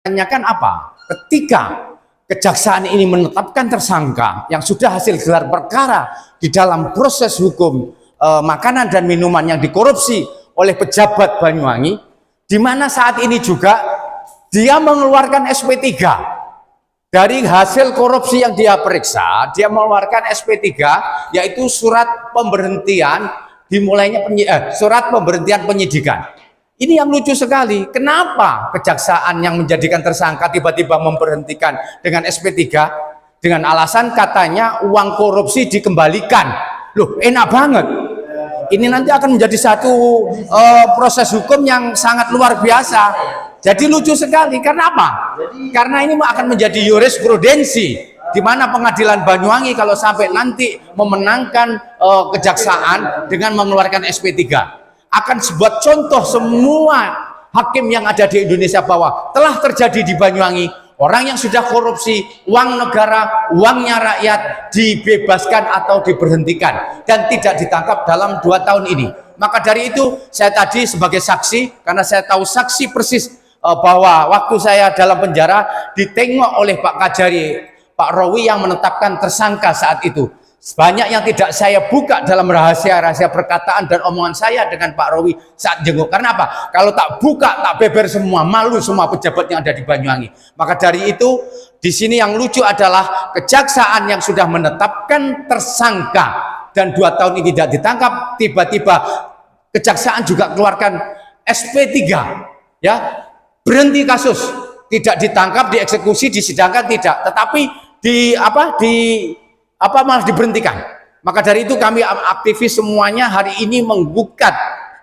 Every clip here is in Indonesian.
Tanyakan apa? Ketika kejaksaan ini menetapkan tersangka yang sudah hasil gelar perkara di dalam proses hukum makanan dan minuman yang dikorupsi oleh pejabat Banyuwangi, di mana saat ini juga dia mengeluarkan SP3 dari hasil korupsi yang dia periksa. Dia mengeluarkan SP3, yaitu surat pemberhentian surat pemberhentian penyidikan. Ini yang lucu sekali. Kenapa kejaksaan yang menjadikan tersangka tiba-tiba memberhentikan dengan SP3 dengan alasan katanya uang korupsi dikembalikan? Loh, enak banget. Ini nanti akan menjadi satu proses hukum yang sangat luar biasa. Jadi lucu sekali. Karena apa? Karena ini akan menjadi jurisprudensi, di mana pengadilan Banyuwangi kalau sampai nanti memenangkan kejaksaan dengan mengeluarkan SP3, akan sebuah contoh semua hakim yang ada di Indonesia bahwa telah terjadi di Banyuwangi orang yang sudah korupsi uang negara, uangnya rakyat, dibebaskan atau diberhentikan dan tidak ditangkap dalam 2 tahun ini. Maka dari itu saya tadi sebagai saksi, karena saya tahu saksi persis bahwa waktu saya dalam penjara ditengok oleh Pak Kajari, Pak Rowi yang menetapkan tersangka saat itu. Banyak yang tidak saya buka dalam rahasia-rahasia perkataan dan omongan saya dengan Pak Rowi saat jenguk. Karena apa? Kalau tak buka, tak beber semua, malu semua pejabat yang ada di Banyuwangi. Maka dari itu, di sini yang lucu adalah kejaksaan yang sudah menetapkan tersangka dan 2 tahun ini tidak ditangkap, tiba-tiba kejaksaan juga keluarkan SP3, ya, berhenti kasus, tidak ditangkap, dieksekusi, disidangkan tidak, tetapi malah diberhentikan. Maka dari itu kami aktivis semuanya hari ini menggugat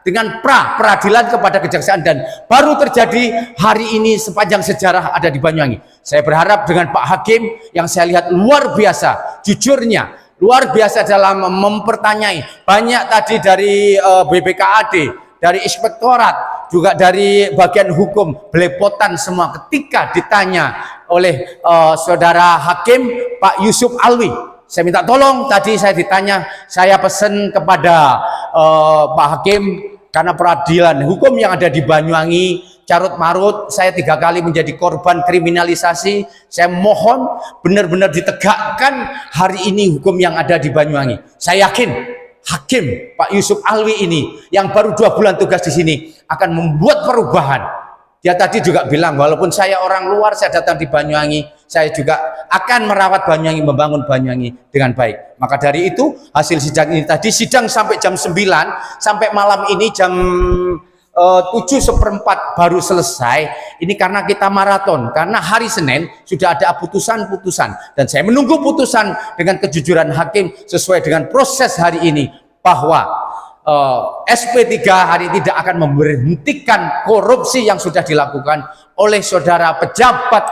dengan peradilan kepada kejaksaan, dan baru terjadi hari ini sepanjang sejarah ada di Banyuwangi. Saya berharap dengan Pak Hakim yang saya lihat luar biasa jujurnya, luar biasa dalam mempertanyai, banyak tadi dari BPKAD, dari inspektorat, juga dari bagian hukum, belepotan semua ketika ditanya oleh saudara Hakim Pak Yusuf Alwi. Saya minta tolong, tadi saya ditanya, saya pesan kepada Pak Hakim, karena peradilan hukum yang ada di Banyuwangi carut marut, saya 3 kali menjadi korban kriminalisasi. Saya mohon benar-benar ditegakkan hari ini hukum yang ada di Banyuwangi. Saya yakin Hakim Pak Yusuf Alwi ini yang baru 2 bulan tugas di sini akan membuat perubahan. Dia tadi juga bilang, walaupun saya orang luar, saya datang di Banyuwangi, saya juga akan merawat Banyuwangi, membangun Banyuwangi dengan baik. Maka dari itu hasil sidang ini tadi, sidang sampai jam 9, sampai malam ini jam 7:15 baru selesai. Ini karena kita maraton, karena hari Senin sudah ada putusan-putusan, dan saya menunggu putusan dengan kejujuran hakim sesuai dengan proses hari ini, bahwa SP3 hari tidak akan memberhentikan korupsi yang sudah dilakukan oleh saudara pejabat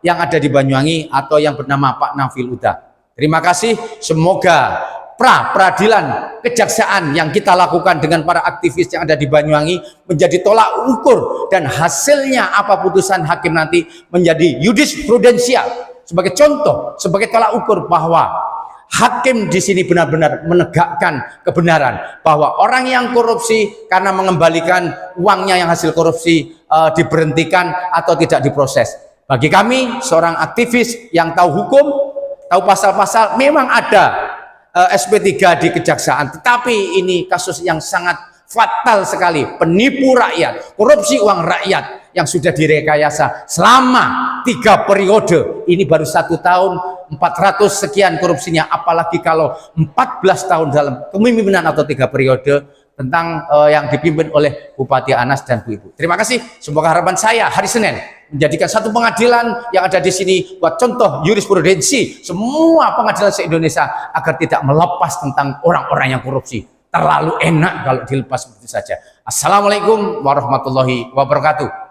yang ada di Banyuwangi atau yang bernama Pak Nafil Huda. Terima kasih. Semoga peradilan kejaksaan yang kita lakukan dengan para aktivis yang ada di Banyuwangi menjadi tolak ukur, dan hasilnya apa putusan hakim nanti menjadi jurisprudensial sebagai contoh, sebagai tolak ukur bahwa hakim di sini benar-benar menegakkan kebenaran bahwa orang yang korupsi karena mengembalikan uangnya yang hasil korupsi diberhentikan atau tidak diproses. Bagi kami seorang aktivis yang tahu hukum, tahu pasal-pasal, memang ada SP3 di kejaksaan, tetapi ini kasus yang sangat fatal sekali, penipu rakyat, korupsi uang rakyat yang sudah direkayasa selama 3 periode. Ini baru 1 tahun 400 sekian korupsinya, apalagi kalau 14 tahun dalam kepemimpinan atau 3 periode tentang yang dipimpin oleh Bupati Anas dan Bu Ibu. Terima kasih. Semoga harapan saya hari Senin menjadikan satu pengadilan yang ada di sini buat contoh jurisprudensi semua pengadilan se-Indonesia agar tidak melepas tentang orang-orang yang korupsi. Terlalu enak kalau dilepas begitu saja. Assalamualaikum warahmatullahi wabarakatuh.